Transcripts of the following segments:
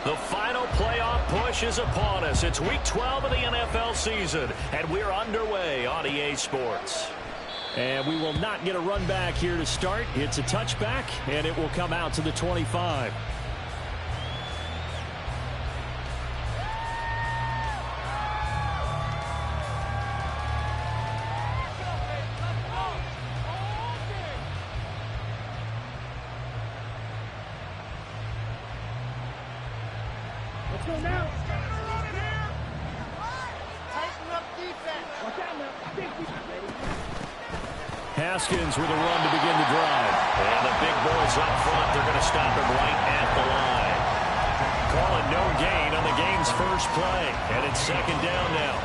The final playoff push is upon us. It's Week 12 of the NFL season, and we're underway on EA Sports. And we will not get a run back here to start. It's a touchback, and it will come out to the 25. Let's go now. Tighten up defense. Watch out now. Haskins with a run to begin the drive. And the big boys up front, they're going to stop him right at the line. Calling no gain on the game's first play. And it's second down now.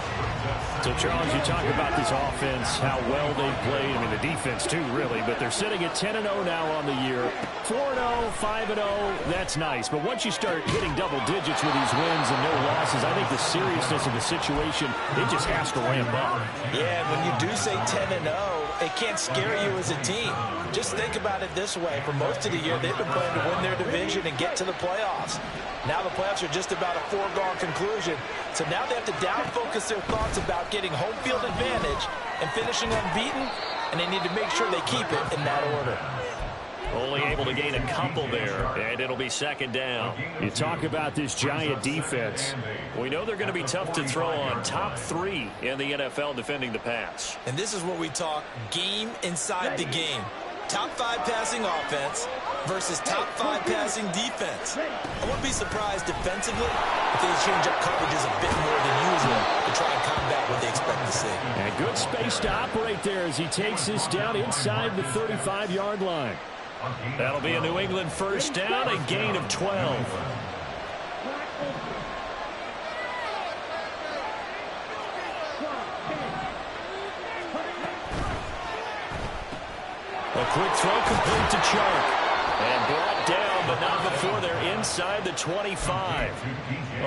So, Charles, you talk about this offense, how well they've played. I mean, the defense, too, really. But they're sitting at 10-0 now on the year. 4-0, 5-0, that's nice. But once you start hitting double digits with these wins and no losses, I think the seriousness of the situation, it just has to ramp up. Yeah, when you do say 10-0, it can't scare you as a team. Just think about it this way. For most of the year, they've been playing to win their division and get to the playoffs. Now the playoffs are just about a foregone conclusion. So now they have to down-focus their thoughts about getting home field advantage and finishing unbeaten, and they need to make sure they keep it in that order. Only able to gain a couple there, and it'll be second down. You talk about this Giant defense. We know they're going to be tough to throw on. Top 3 in the NFL defending the pass. And this is what we talk game inside the game. Top 5 passing offense versus top 5 passing defense. I wouldn't be surprised defensively if they change up coverages a bit more than usual to try and combat what they expect to see. And good space to operate there as he takes this down inside the 35-yard line. That'll be a New England first down, a gain of 12. A quick throw complete to Chark. And brought down, but not before they're inside the 25.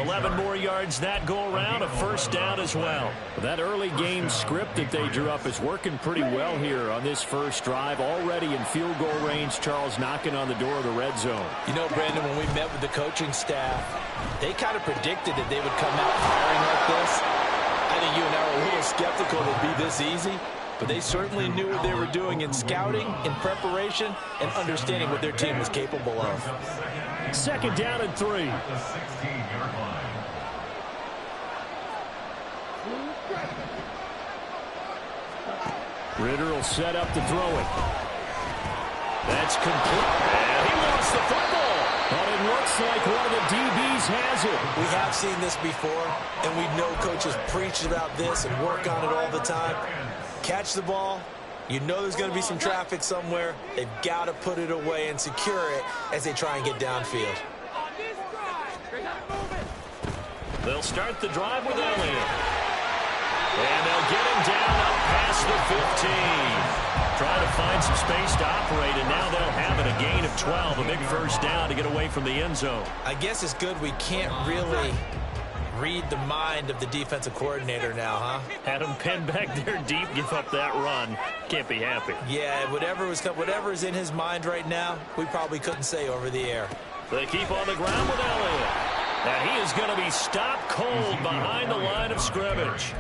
11 more yards that go around, a first down as well. That early game script that they drew up is working pretty well here on this first drive. Already in field goal range, Charles knocking on the door of the red zone. You know, Brandon, when we met with the coaching staff, they kind of predicted that they would come out firing like this. I think you and I were a little skeptical it would be this easy. But they certainly knew what they were doing in scouting, in preparation, and understanding what their team was capable of. Second down and 3. Ritter will set up to throw it. That's complete. And he lost the football. But it looks like one of the DBs has it. We have seen this before, and we know coaches preach about this and work on it all the time. Catch the ball. You know there's going to be some traffic somewhere. They've got to put it away and secure it as they try and get downfield. They'll start the drive with Elliott. And they'll get him down up past the 15. Trying to find some space to operate, and now they'll have it, a gain of 12, a big first down to get away from the end zone. I guess it's good we can't really read the mind of the defensive coordinator now, huh? Had him pinned back there deep, give up that run. Can't be happy. Yeah, whatever is in his mind right now, we probably couldn't say over the air. They keep on the ground with Elliott. And he is going to be stopped cold behind the line of scrimmage.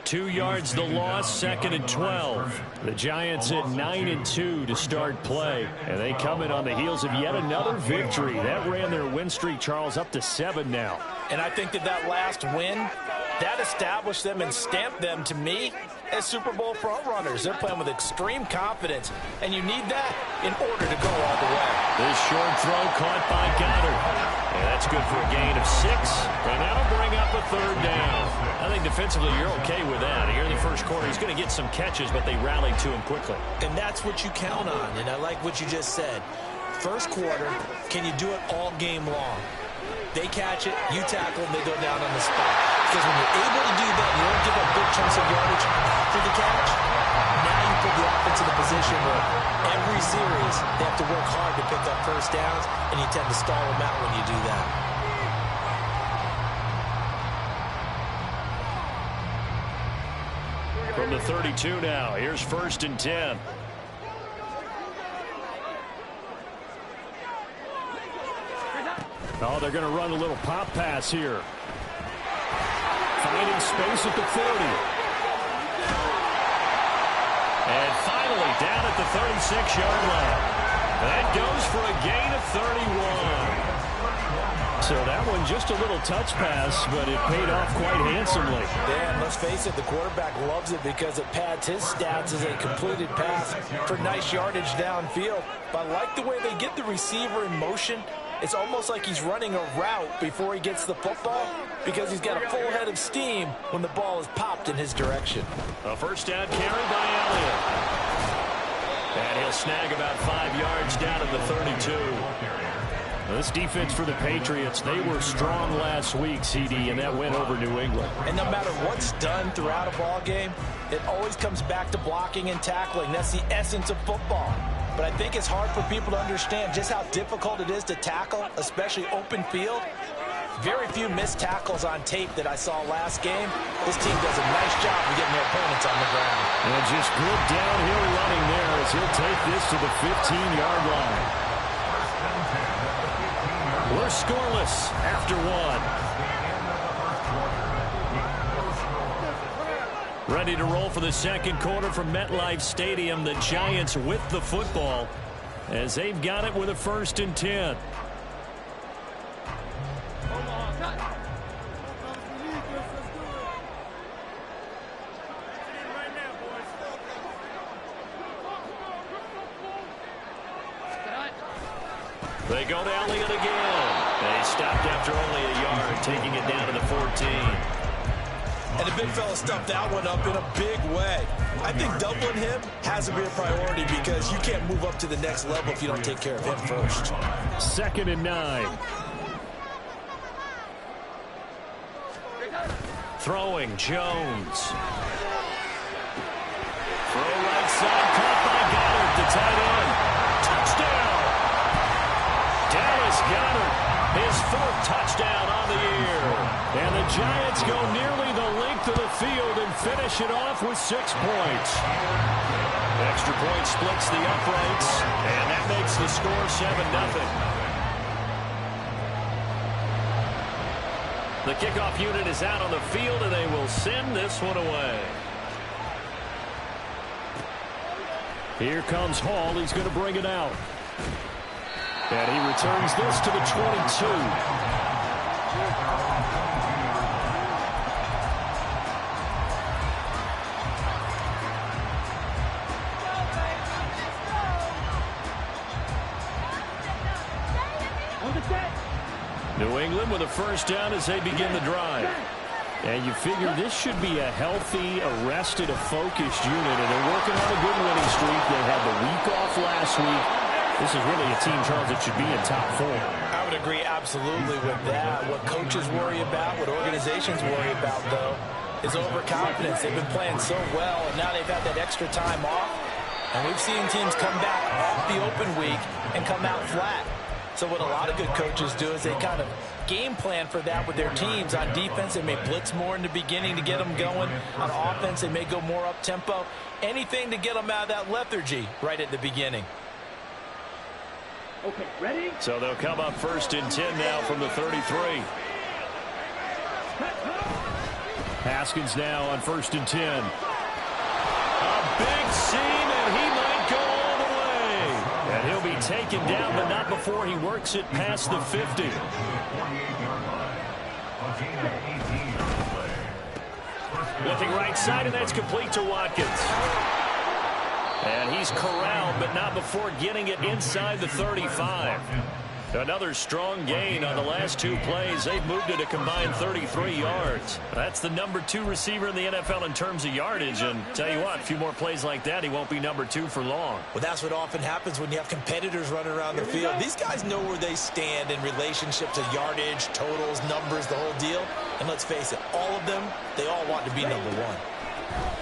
2 yards the loss, second and 12. The Giants at 9-2 to start play. And they come in on the heels of yet another victory. That ran their win streak, Charles, up to 7 now. And I think that last win, that established them and stamped them, to me, as Super Bowl frontrunners. They're playing with extreme confidence, and you need that in order to go all the way. This short throw caught by Goddard. And that's good for a gain of 6. And that'll bring up a third down. I think defensively you're okay with that. Here in the first quarter, he's going to get some catches, but they rallied to him quickly. And that's what you count on, and I like what you just said. First quarter, can you do it all game long? They catch it, you tackle them, they go down on the spot. Because when you're able to do that, you don't give up big chunks of yardage after the catch. Now you put the offense in a position where every series they have to work hard to pick up first downs, and you tend to stall them out when you do that. From the 32 now, here's first and 10. Oh, they're going to run a little pop pass here. Finding space at the 30. And finally down at the 36-yard line. That goes for a gain of 31. So that one just a little touch pass, but it paid off quite handsomely. Dan, let's face it, the quarterback loves it because it pads his stats as a completed pass for nice yardage downfield. But I like the way they get the receiver in motion. It's almost like he's running a route before he gets the football because he's got a full head of steam when the ball is popped in his direction. A first down carry by Elliott. And he'll snag about 5 yards down at the 32. This defense for the Patriots, they were strong last week, CD, and that went over New England. And no matter what's done throughout a ball game, it always comes back to blocking and tackling. That's the essence of football. But I think it's hard for people to understand just how difficult it is to tackle, especially open field. Very few missed tackles on tape that I saw last game. This team does a nice job of getting their opponents on the ground. And just good downhill running there as he'll take this to the 15-yard line. We're scoreless after one. Ready to roll for the second quarter from MetLife Stadium. The Giants with the football as they've got it with a 1st and 10. They go to Elliott again. They stopped after only a yard, taking it down to the 14. And the big fella stuffed that one up in a big way. I think doubling him has to be a priority because you can't move up to the next level if you don't take care of him first. 2nd and 9. Throwing, Jones. Throw right side, caught by Goddard, the tight end. Touchdown! Dallas Goddard, his 4th touchdown on the year. And the Giants go nearly the length of the field and finish it off with 6 points. Extra point splits the uprights, and that makes the score 7-0. The kickoff unit is out on the field, and they will send this one away. Here comes Hall. He's going to bring it out. And he returns this to the 22. New England with a first down as they begin the drive. And you figure this should be a healthy, arrested, a focused unit, and they're working on a good winning streak. They had the week off last week. This is really a team, Charles, that should be in top 4. I would agree absolutely with that. What coaches worry about, what organizations worry about, though, is overconfidence. They've been playing so well, and now they've had that extra time off. And we've seen teams come back off the open week and come out flat. So what a lot of good coaches do is they kind of game plan for that with their teams. On defense, they may blitz more in the beginning to get them going. On offense, they may go more up-tempo. Anything to get them out of that lethargy right at the beginning. Okay, ready? So they'll come up 1st and 10 now from the 33. Haskins now on 1st and 10. A big seam, and he might go all the way. And he'll be taken down, but not before he works it past the 50. Looking right side, and that's complete to Watkins. And he's corralled, but not before getting it inside the 35. Another strong gain on the last 2 plays. They've moved it a combined 33 yards. That's the number 2 receiver in the NFL in terms of yardage. And tell you what, a few more plays like that, he won't be number 2 for long. Well, that's what often happens when you have competitors running around the field. These guys know where they stand in relationship to yardage, totals, numbers, the whole deal. And let's face it, all of them, they all want to be number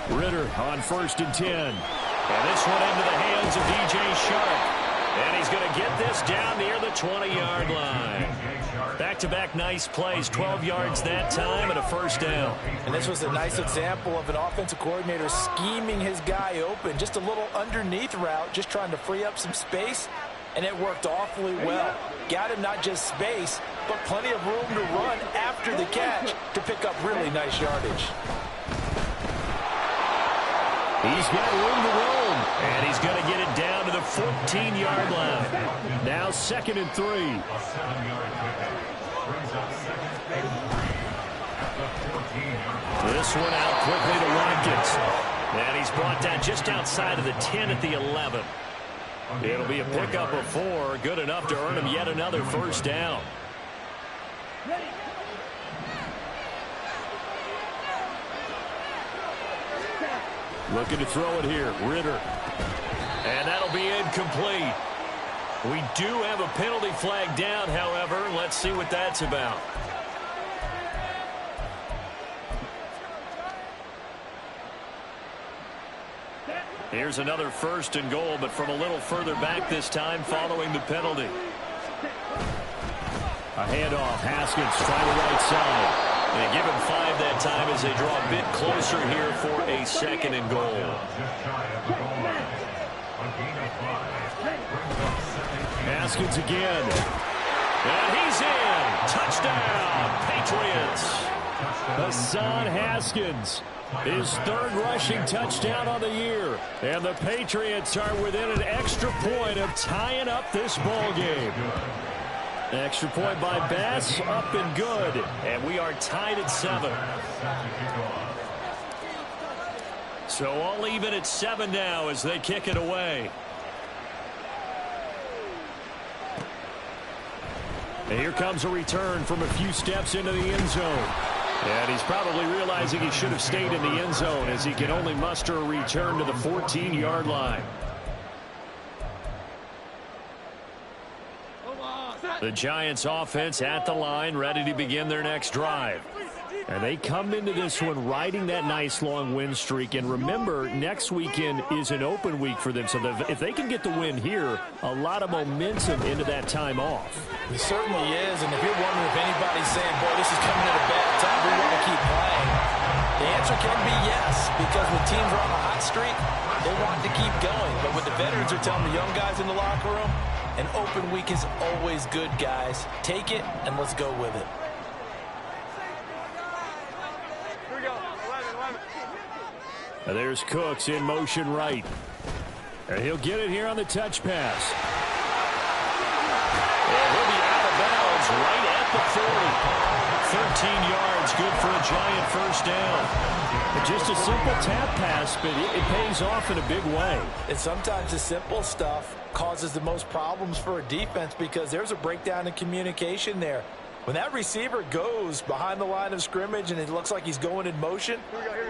1. Ritter on 1st and 10. And this one into the hands of DJ Shark. And he's going to get this down near the 20-yard line. Back-to-back nice plays, 12 yards that time and a first down. And this was a nice example of an offensive coordinator scheming his guy open. Just a little underneath route, just trying to free up some space, and it worked awfully well. Got him not just space, but plenty of room to run after the catch to pick up really nice yardage. He's got room to roam, and he's going to get it down to the 14-yard line. Now 2nd and 3. This one out quickly to Watkins. And he's brought down just outside of the 10 at the 11. It'll be a pickup of 4, good enough to earn him yet another first down. Looking to throw it here, Ritter. And that'll be incomplete. We do have a penalty flag down, however. Let's see what that's about. Here's another 1st and goal, but from a little further back this time following the penalty. A handoff, Haskins trying to right side. They give him 5 that time as they draw a bit closer here for a 2nd and goal. Haskins again. And he's in. Touchdown, Patriots. Hassan Haskins, his 3rd rushing touchdown on the year. And the Patriots are within an extra point of tying up this ball game. Extra point by Bass, up and good. And we are tied at 7. So all even at 7 now as they kick it away. And here comes a return from a few steps into the end zone. And he's probably realizing he should have stayed in the end zone as he can only muster a return to the 14-yard line. The Giants offense at the line, ready to begin their next drive. And they come into this one riding that nice long win streak. And remember, next weekend is an open week for them. So if they can get the win here, a lot of momentum into that time off. It certainly is. And if you're wondering if anybody's saying, boy, this is coming at a bad time, we want to keep playing, the answer can be yes. Because when teams are on a hot streak, they want to keep going. But what the veterans are telling the young guys in the locker room, an open week is always good, guys. Take it, and let's go with it. Here we go. 11. There's Cooks in motion right. And he'll get it here on the touch pass. And he'll be out of bounds right at the 40. 13 yards, good for a Giant first down. Just a simple tap pass, but it pays off in a big way. And sometimes the simple stuff causes the most problems for a defense because there's a breakdown in communication there. When that receiver goes behind the line of scrimmage and it looks like he's going in motion,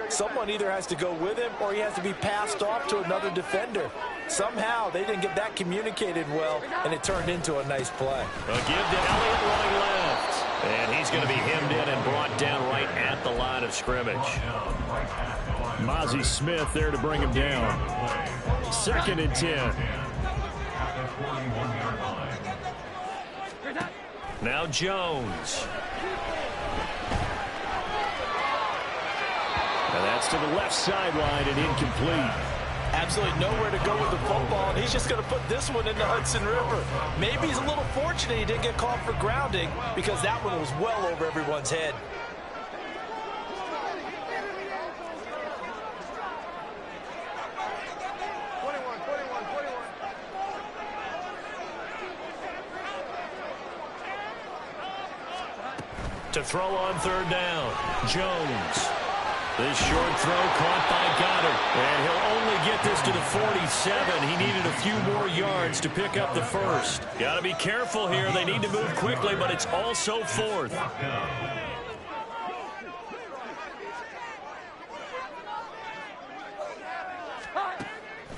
someone either has to go with him or he has to be passed off to another defender. Somehow they didn't get that communicated well, and it turned into a nice play. A give to Elliott running left. And he's going to be hemmed in and brought down right at the line of scrimmage. Mozzie Smith there to bring him down. 2nd and 10. Now Jones. And that's to the left sideline and incomplete. Absolutely nowhere to go with the football, and he's just going to put this one in the Hudson River. Maybe he's a little fortunate he didn't get called for grounding because that one was well over everyone's head. To throw on 3rd down, Jones. This short throw caught by Goddard. And he'll only get this to the 47. He needed a few more yards to pick up the first. Got to be careful here. They need to move quickly, but it's also 4th.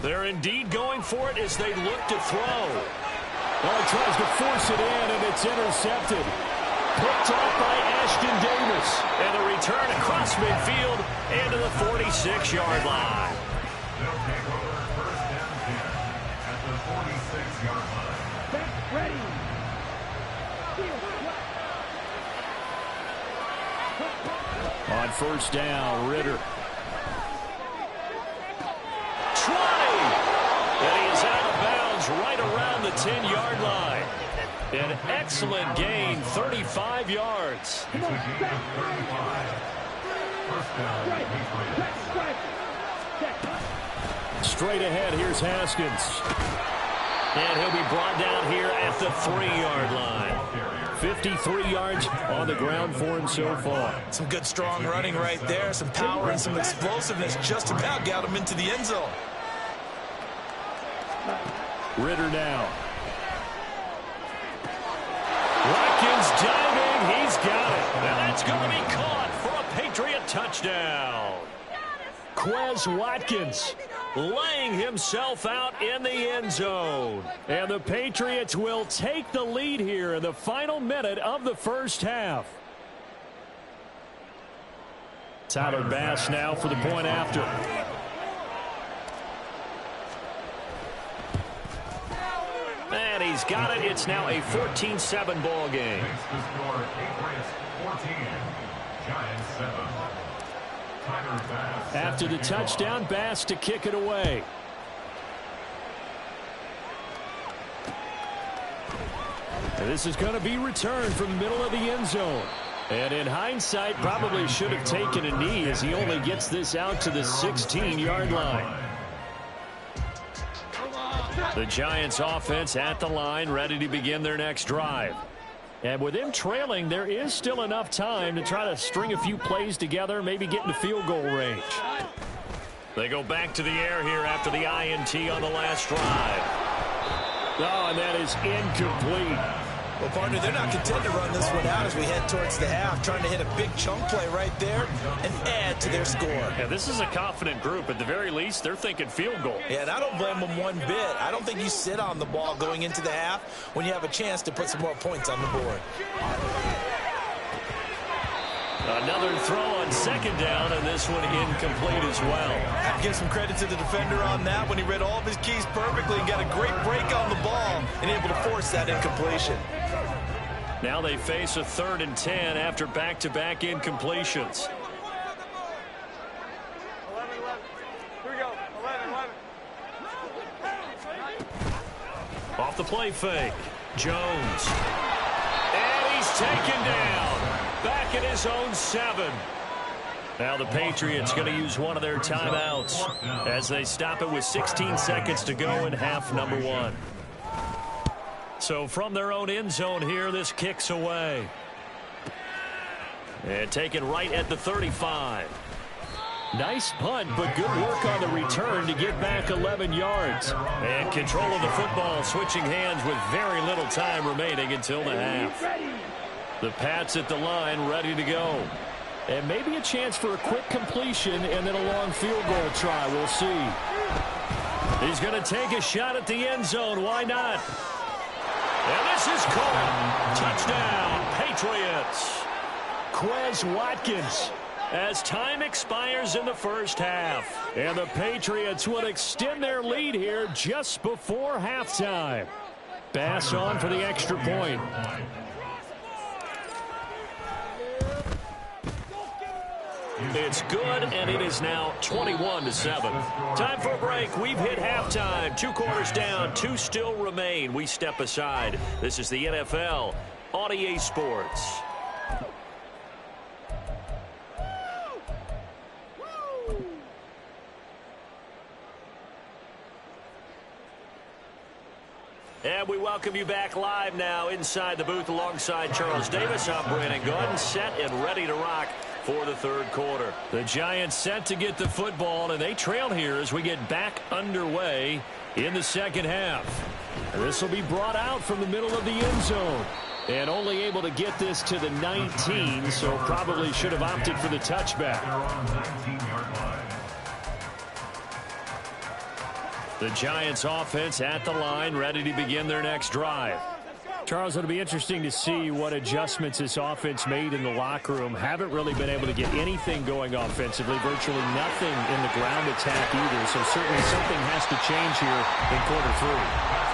They're indeed going for it as they look to throw. Well, he tries to force it in, and it's intercepted. Picked off by Ashton Davis. And a return across midfield into the 46-yard line. Ready. On 1st down, Ritter. 20! And he is out of bounds right around the 10-yard line. An excellent gain, 35 yards. Straight ahead, here's Haskins. And he'll be brought down here at the 3-yard line. 53 yards on the ground for him so far. Some good, strong running right there. Some power and some explosiveness just about got him into the end zone. Ritter now. Watkins diving. He's got it. And that's going to be caught for a Patriot touchdown. Quez Watkins laying himself out in the end zone. And the Patriots will take the lead here in the final minute of the first half. Tyler Bass now for the point after. And he's got it. It's now a 14-7 ball game. After the touchdown, Bass to kick it away. And this is going to be returned from the middle of the end zone. And in hindsight, probably should have taken a knee as he only gets this out to the 16-yard line. The Giants offense at the line, ready to begin their next drive. And with them trailing, there is still enough time to try to string a few plays together, maybe get into field goal range. They go back to the air here after the INT on the last drive. Oh, and that is incomplete. Well, partner, they're not content to run this one out as we head towards the half, trying to hit a big chunk play right there and add to their score. Yeah, this is a confident group. At the very least, they're thinking field goal. Yeah, and I don't blame them one bit. I don't think you sit on the ball going into the half when you have a chance to put some more points on the board. Another throw on second down, and this one incomplete as well. I have to give some credit to the defender on that when he read all of his keys perfectly and got a great break on the ball and able to force that incompletion. Now they face a 3rd and 10 after back-to-back incompletions. 11. Here we go. 11. Off the play fake. Jones. And he's taken down. Back at his own 7. Now the Patriots going to use one of their timeouts as they stop it with 16 seconds to go in half number 1. So from their own end zone here, this kicks away. And taken right at the 35. Nice punt, but good work on the return to get back 11 yards. And control of the football, switching hands with very little time remaining until the half. The Pats at the line, ready to go. And maybe a chance for a quick completion and then a long field goal try. We'll see. He's going to take a shot at the end zone. Why not? And this is caught. Touchdown, Patriots. Quez Watkins as time expires in the first half. And the Patriots will extend their lead here just before halftime. Bass on for the extra point. It's good, and it is now 21-7. Time for a break. We've hit halftime. 2 quarters down, 2 still remain. We step aside. This is the NFL on EA Sports. And we welcome you back live now inside the booth alongside Charles Davis. I'm Brandon Gordon, set and ready to rock for the 3rd quarter. The Giants set to get the football, and they trail here as we get back underway in the second half. And this will be brought out from the middle of the end zone. And only able to get this to the 19, so probably should have opted for the touchback. The Giants offense at the line, ready to begin their next drive. Charles, it'll be interesting to see what adjustments this offense made in the locker room. Haven't really been able to get anything going offensively, virtually nothing in the ground attack either. So certainly something has to change here in quarter 3.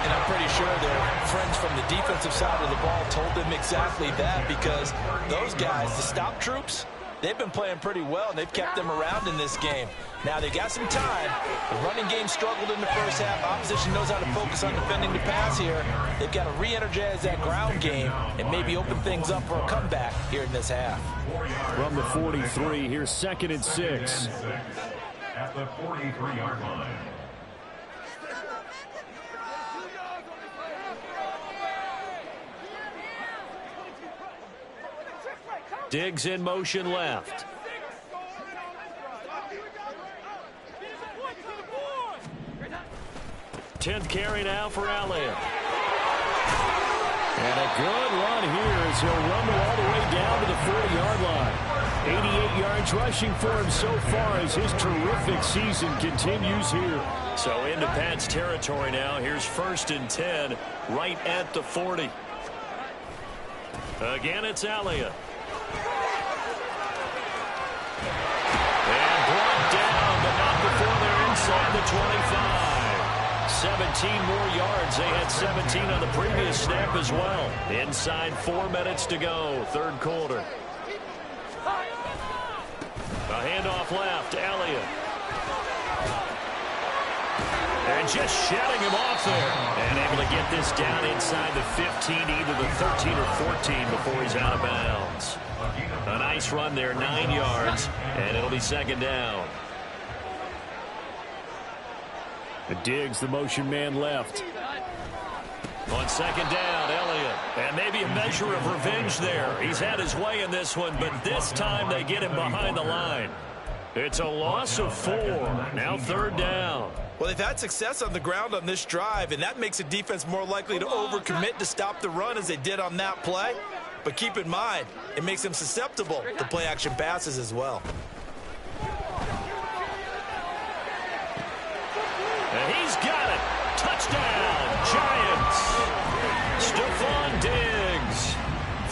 And I'm pretty sure their friends from the defensive side of the ball told them exactly that, because those guys, the stop troops, they've been playing pretty well, and they've kept them around in this game. Now, they got some time. The running game struggled in the first half. Opposition knows how to focus on defending the pass here. They've got to re-energize that ground game and maybe open things up for a comeback here in this half. From the 43, here's 2nd and 6. At the 43-yard line. Diggs in motion left. Tenth carry now for Elliott. And a good run here as he'll run all the way down to the 40-yard line. 88 yards rushing for him so far as his terrific season continues here. So into Pat's territory now. Here's 1st and 10 right at the 40. Again, it's Elliott. And brought down, but not before they're inside the 25. 17 more yards. They had 17 on the previous snap as well. Inside 4 minutes to go, 3rd quarter. A handoff left, Elliott. And just shutting him off there. And able to get this down inside the 15, either the 13 or 14 before he's out of bounds. A nice run there, 9 yards, and it'll be 2nd down. Diggs, the motion man left. On 2nd down, Elliott. And maybe a measure of revenge there. He's had his way in this one, but this time they get him behind the line. It's a loss of 4. Now 3rd down. Well, they've had success on the ground on this drive, and that makes the defense more likely to overcommit to stop the run as they did on that play. But keep in mind, it makes them susceptible to play-action passes as well. And he's got it. Touchdown, Giants. Stephon Diggs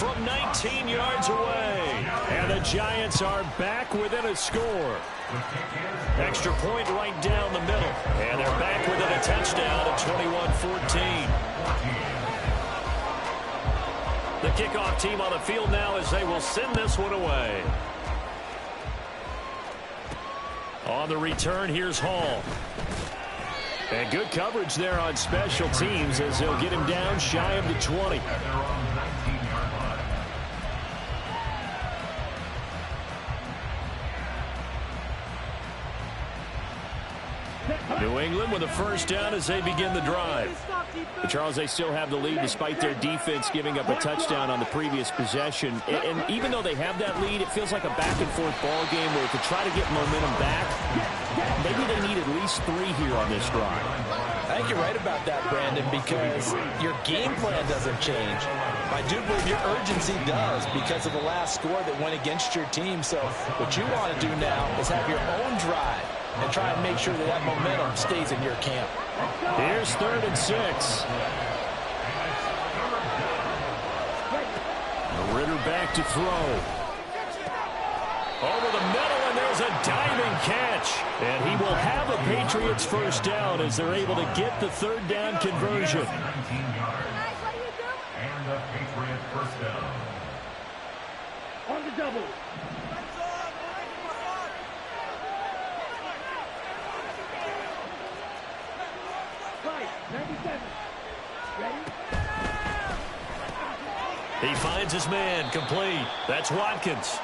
from 19 yards away. And the Giants are back within a score. Extra point right down the middle. And they're back within a touchdown at 21-14. The kickoff team on the field now as they will send this one away. On the return, here's Hall. And good coverage there on special teams as they'll get him down shy of the 20. New England with a 1st down as they begin the drive. But Charles, they still have the lead despite their defense giving up a touchdown on the previous possession. And even though they have that lead, it feels like a back-and-forth ball game where to try to get momentum back, maybe they need at least 3 here on this drive. I think you're right about that, Brandon, because your game plan doesn't change. I do believe your urgency does because of the last score that went against your team. So what you want to do now is have your own drive and try and make sure that that momentum stays in your camp. Here's 3rd and 6. Ritter back to throw. Over the middle, and there's a diving catch. And he will have a Patriots 1st down as they're able to get the 3rd down conversion. 17 yards. And the Patriot 1st down. On the double. He finds his man, complete. That's Watkins.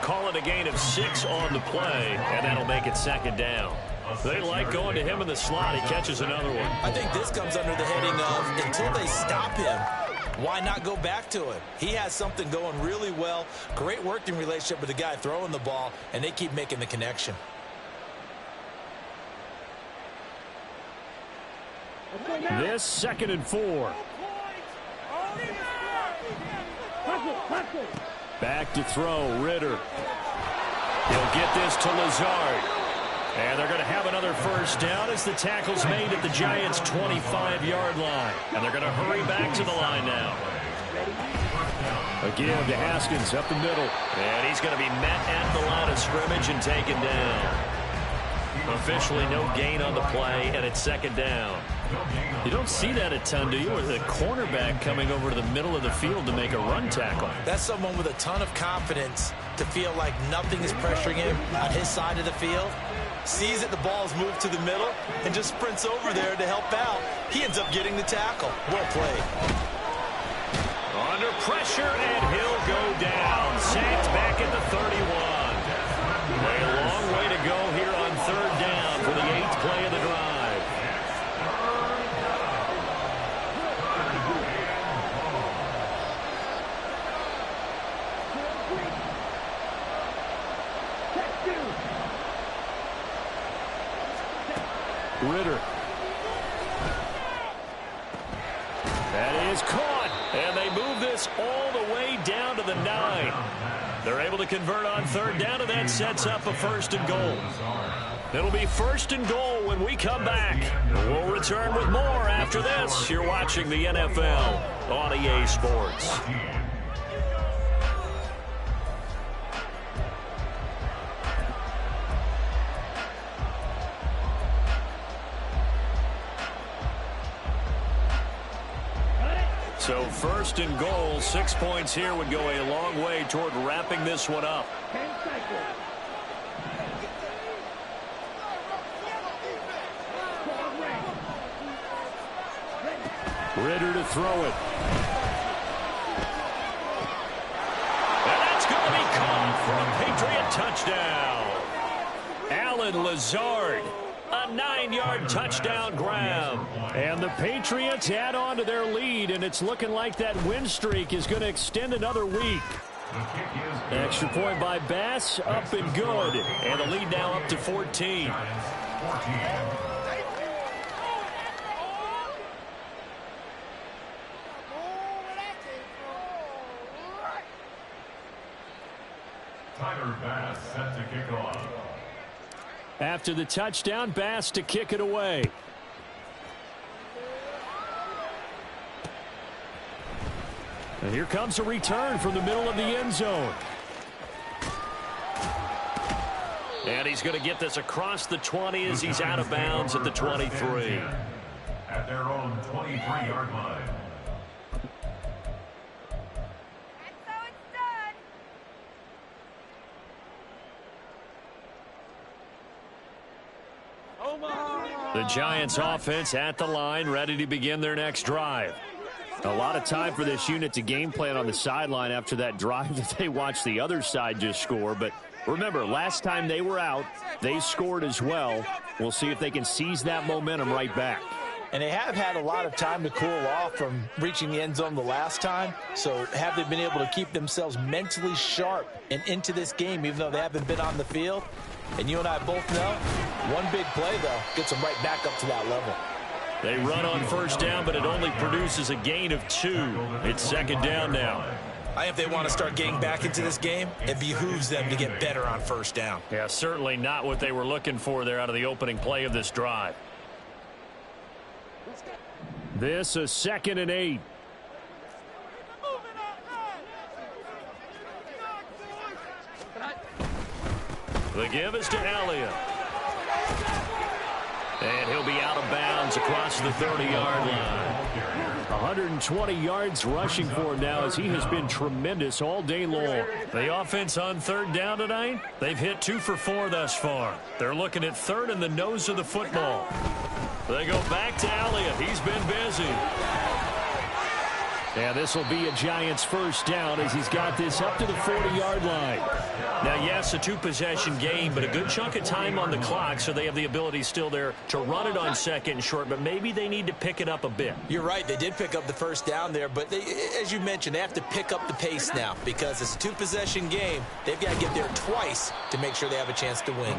Call it a gain of 6 on the play, and that'll make it 2nd down. They like going to him in the slot. He catches another one. I think this comes under the heading of until they stop him, why not go back to him? He has something going really well. Great working relationship with the guy throwing the ball, and they keep making the connection. This 2nd and 4. Back to throw, Ritter. He'll get this to Lazard. And they're going to have another 1st down as the tackle's made at the Giants' 25-yard line. And they're going to hurry back to the line now. Again to Haskins up the middle. And he's going to be met at the line of scrimmage and taken down. Officially no gain on the play, and it's 2nd down. You don't see that a ton, do you? With a cornerback coming over to the middle of the field to make a run tackle. That's someone with a ton of confidence to feel like nothing is pressuring him on his side of the field. Sees that the ball's moved to the middle and just sprints over there to help out. He ends up getting the tackle. Well played. Under pressure, and he'll go down. Sacked back at the 31. A long way to go here on third down for the 8th play of the drive. Ritter. That is caught, and they move this all the way down to the 9. They're able to convert on third down, and that sets up a 1st and goal. It'll be 1st and goal when we come back. We'll return with more after this. You're watching the NFL on EA Sports. So 1st and goal, 6 points here would go a long way toward wrapping this one up. 10 seconds. Ritter to throw it. And that's going to be caught for a Patriot touchdown. Alan Lazard. A 9-yard touchdown grab. And the Patriots add on to their lead, and it's looking like that win streak is going to extend another week. Extra point by Bass, up and good. And the lead now up to 14. Tyler Bass set to kick off. After the touchdown, Bass to kick it away. And here comes a return from the middle of the end zone. And he's going to get this across the 20 as he's out of bounds at the 23. At their own 23-yard line. The Giants offense at the line, ready to begin their next drive. A lot of time for this unit to game plan on the sideline after that drive that they watched the other side just score. But remember, last time they were out, they scored as well. We'll see if they can seize that momentum right back. And they have had a lot of time to cool off from reaching the end zone the last time. So have they been able to keep themselves mentally sharp and into this game, even though they haven't been on the field? And you and I both know, one big play, though, gets them right back up to that level. They run on first down, but it only produces a gain of 2. It's second down now. I think if they want to start getting back into this game, it behooves them to get better on first down. Yeah, certainly not what they were looking for there out of the opening play of this drive. This is 2nd and 8. The give is to Elliott. And he'll be out of bounds across the 30-yard line. 120 yards rushing for him now as he has been tremendous all day long. The offense on third down tonight, they've hit 2 for 4 thus far. They're looking at third in the nose of the football. They go back to Elliott. He's been busy. And this will be a Giants first down as he's got this up to the 40-yard line. Now, yes, a 2-possession game, but a good chunk of time on the clock, so they have the ability still there to run it on second and short, but maybe they need to pick it up a bit. You're right. They did pick up the first down there, but they, as you mentioned, they have to pick up the pace now because it's a 2-possession game. They've got to get there twice to make sure they have a chance to win.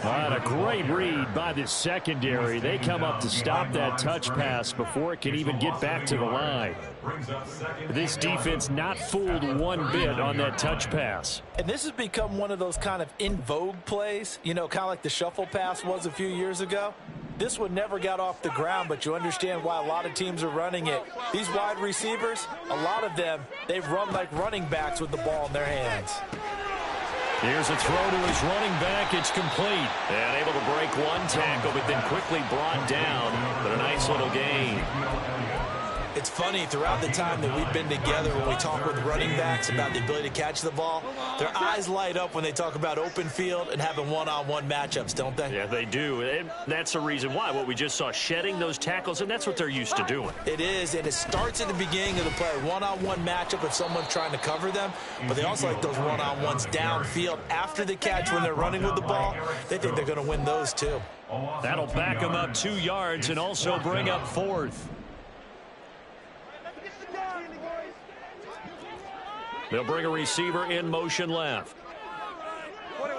All right, a great read by the secondary. They come up to stop that touch pass before it can even get back to the line. This defense not fooled one bit on that touch pass. And this has become one of those kind of in vogue plays, you know, kind of like the shuffle pass was a few years ago. This one never got off the ground, but you understand why a lot of teams are running it. These wide receivers, a lot of them, they've run like running backs with the ball in their hands. Here's a throw to his running back. It's complete. And able to break one tackle, but then quickly brought down. But a nice little gain. It's funny, throughout the time that we've been together, when we talk with running backs about the ability to catch the ball, their eyes light up when they talk about open field and having one-on-one matchups, don't they? Yeah, they do. And that's the reason why. What we just saw, shedding those tackles, and that's what they're used to doing. It is, and it starts at the beginning of the play. One-on-one matchup if someone's trying to cover them, but they also like those one-on-ones downfield after the catch when they're running with the ball. They think they're going to win those too. That'll back them up 2 yards and also bring up 4th. They'll bring a receiver in motion left. 21.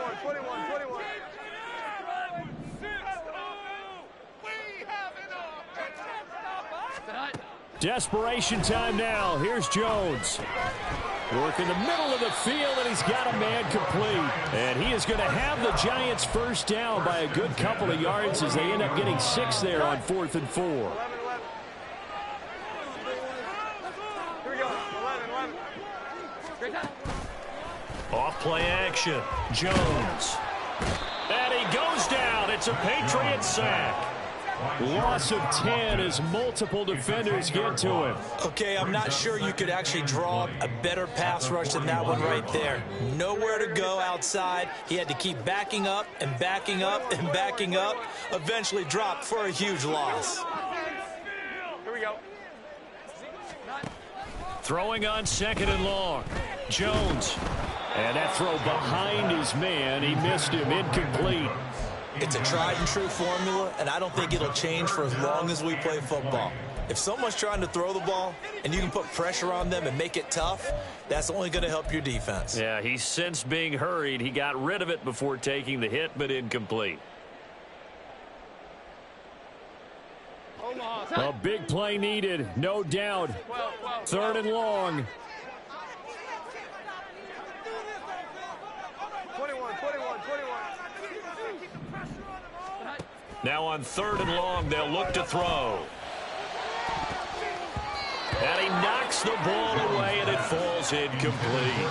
Desperation time now. Here's Jones. Working the middle of the field, and he's got a man complete. And he is going to have the Giants first down by a good couple of yards as they end up getting 6 there on 4th and 4. Here we go. 11. Off play action. Jones. And he goes down. It's a Patriot sack. Loss of 10 as multiple defenders get to him. Okay, I'm not sure you could actually draw a better pass rush than that one right there. Nowhere to go outside. He had to keep backing up and backing up and backing up. Eventually dropped for a huge loss. Here we go. Throwing on 2nd and long. Jones. And that throw behind his man. He missed him. Incomplete. It's a tried and true formula, and I don't think it'll change for as long as we play football. If someone's trying to throw the ball and you can put pressure on them and make it tough, that's only going to help your defense. Yeah, he's since being hurried. He got rid of it before taking the hit, but incomplete. A big play needed, no doubt. 3rd and long. 21. Now on 3rd and long, they'll look to throw. And he knocks the ball away, and it falls incomplete.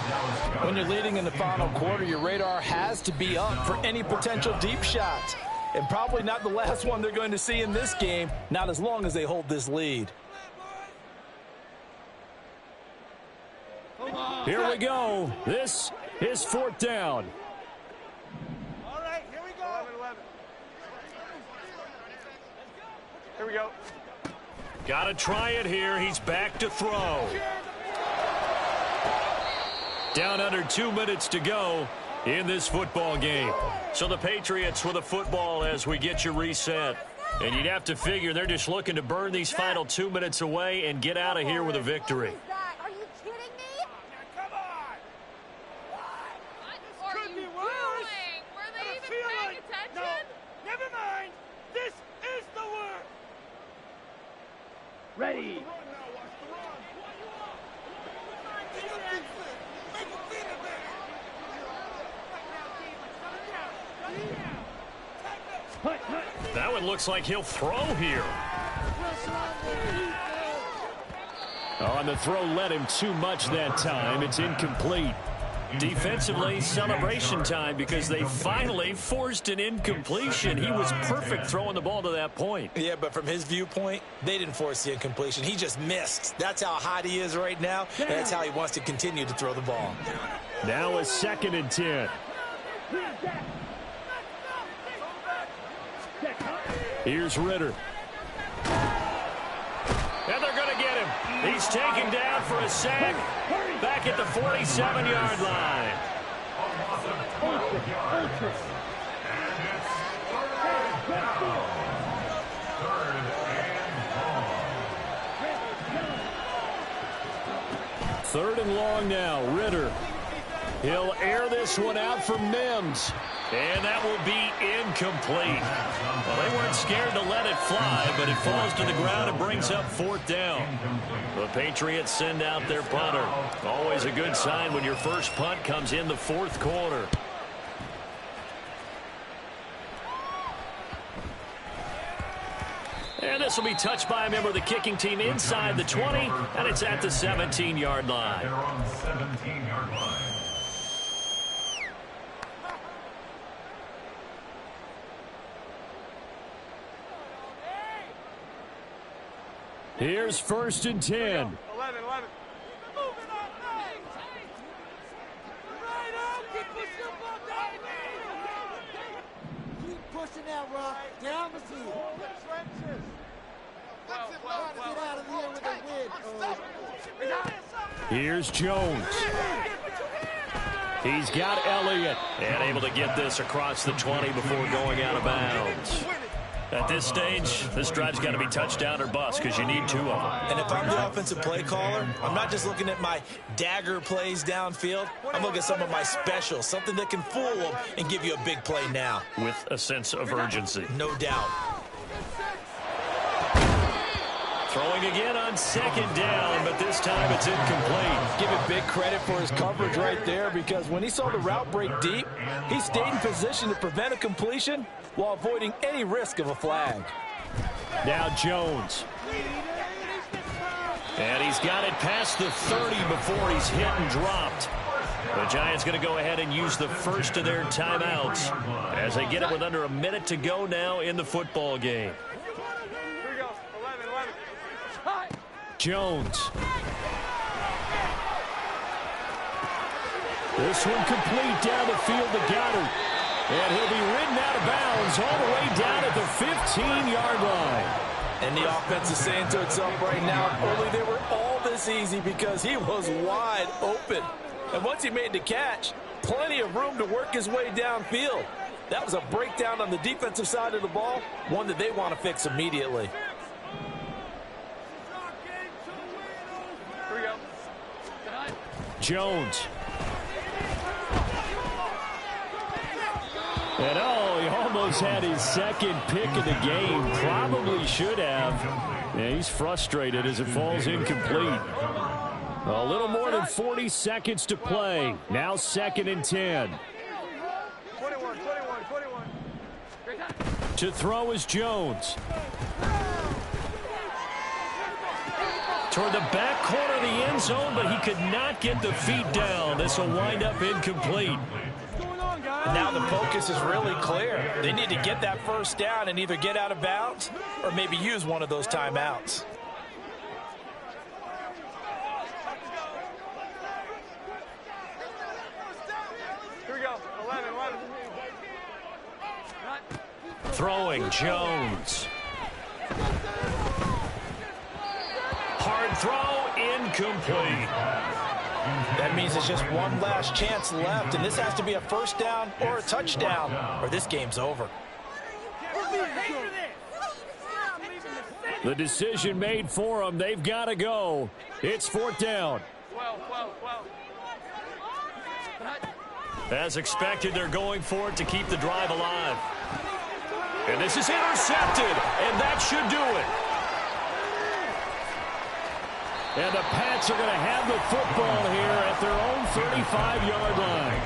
When you're leading in the final quarter, your radar has to be up for any potential deep shots. And probably not the last one they're going to see in this game, not as long as they hold this lead. Here we go. This is 4th down. All right, here we go. 11. Here we go. Got to try it here. He's back to throw. Down under 2 minutes to go in this football game. So the Patriots with a football as we get you reset. And you'd have to figure they're just looking to burn these final 2 minutes away and get out of here with a victory. Are you kidding me? Come on. What are you doing? Were they even paying attention? No, never mind. This is the word. Ready. That one looks like he'll throw here. On the throw, led him too much that time. It's incomplete. Defensively, celebration time because they finally forced an incompletion. He was perfect throwing the ball to that point. Yeah, but from his viewpoint, they didn't force the incompletion. He just missed. That's how hot he is right now, and that's how he wants to continue to throw the ball. Now a 2nd and 10. Here's Ritter. And they're going to get him. He's taken down for a sack back at the 47-yard line. Third and long now. Ritter. He'll air this one out for Mims. And that will be incomplete. Well, they weren't scared to let it fly, but it falls to the ground and brings up 4th down. The Patriots send out their punter. Always a good sign when your first punt comes in the 4th quarter. And this will be touched by a member of the kicking team inside the 20, and it's at the 17-yard line. They're on the 17-yard line. Here's 1st and 10. 11. Moving on, man. Right out. Keep pushing the ball down. Keep pushing that rock down the field. Get out of here with a win. Here's Jones. He's got Elliott. And able to get this across the 20 before going out of bounds. At this stage, this drive's got to be touchdown or bust because you need 2 of them. And if I'm the offensive play caller, I'm not just looking at my dagger plays downfield. I'm looking at some of my specials, something that can fool them and give you a big play now. With a sense of urgency. No doubt. Throwing again on 2nd down, but this time it's incomplete. Give it big credit for his coverage right there, because when he saw the route break deep, he stayed in position to prevent a completion while avoiding any risk of a flag. Now Jones. And he's got it past the 30 before he's hit and dropped. The Giants going to go ahead and use the first of their timeouts as they get it with under a minute to go now in the football game. Jones. This one complete down the field to Goddard. And he'll be ridden out of bounds all the way down at the 15-yard line. And the offense is saying to itself right now, if only they were all this easy, because he was wide open. And once he made the catch, plenty of room to work his way downfield. That was a breakdown on the defensive side of the ball, one that they want to fix immediately. Jones. And he almost had his 2nd pick of the game. Probably should have. Yeah, he's frustrated as it falls incomplete. A little more than 40 seconds to play. Now 2nd and 10. 21. To throw is Jones. Toward the back corner of the end zone, but he could not get the feet down. This will wind up incomplete. Now the focus is really clear. They need to get that 1st down and either get out of bounds or maybe use one of those timeouts. Here we go. 11. Throwing Jones. Hard throw, incomplete. That means it's just one last chance left, and this has to be a 1st down or a touchdown, or this game's over. The decision made for them. They've got to go. It's 4th down. 12. As expected, they're going for it to keep the drive alive. And this is intercepted, and that should do it. And the Pats are going to have the football here at their own 35-yard line.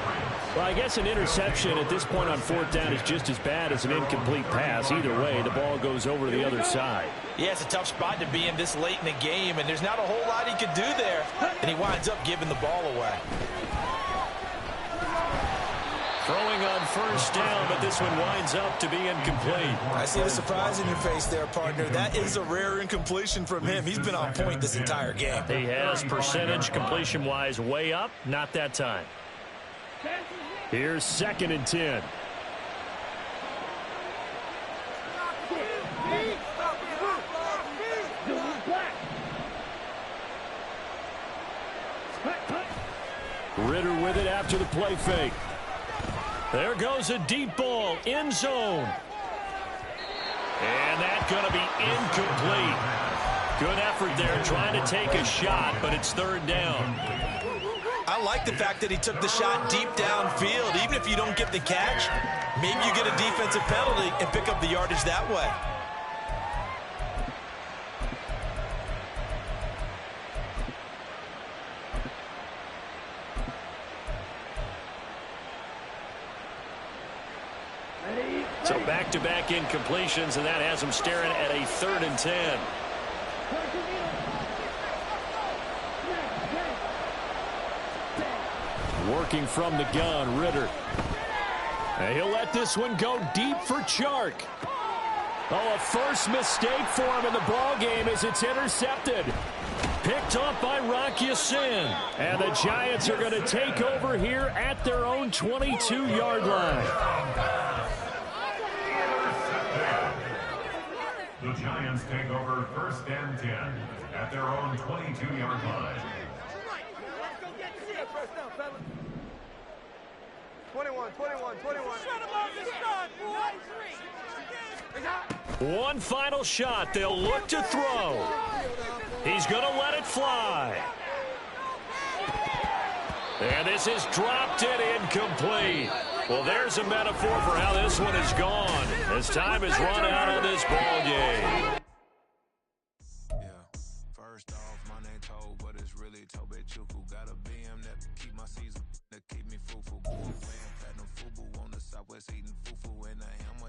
Well, I guess an interception at this point on 4th down is just as bad as an incomplete pass. Either way, the ball goes over to the other side. Yeah, it's a tough spot to be in this late in the game, and there's not a whole lot he could do there. And he winds up giving the ball away. Throwing on 1st down, but this one winds up to be incomplete. I see the surprise in your face there, partner. That is a rare incompletion from him. He's been on point this entire game. He has percentage completion-wise way up, not that time. Here's 2nd and 10. Ritter with it after the play fake. There goes a deep ball, end zone. And that's going to be incomplete. Good effort there trying to take a shot, but it's 3rd down. I like the fact that he took the shot deep downfield. Even if you don't get the catch, maybe you get a defensive penalty and pick up the yardage that way. So back-to-back incompletions, and that has them staring at a 3rd and 10. Working from the gun, Ritter. And he'll let this one go deep for Chark. Oh, a first mistake for him in the ball game as it's intercepted. Picked up by Rock Ya-Sin. And the Giants are going to take over here at their own 22-yard line. The Giants take over 1st and 10 at their own 22-yard line. 21. Shut him off this time, boys. One final shot. They'll look to throw. He's going to let it fly. And this is dropped and incomplete. Well, there's a metaphor for how this one is gone as time has run out on this ball game. First off, my name Toad, but it's really Tobe Chuku. Got a BM that keep my season, that keep me fruitful. Playing platinum football on the Southwest, eating fufu, and I am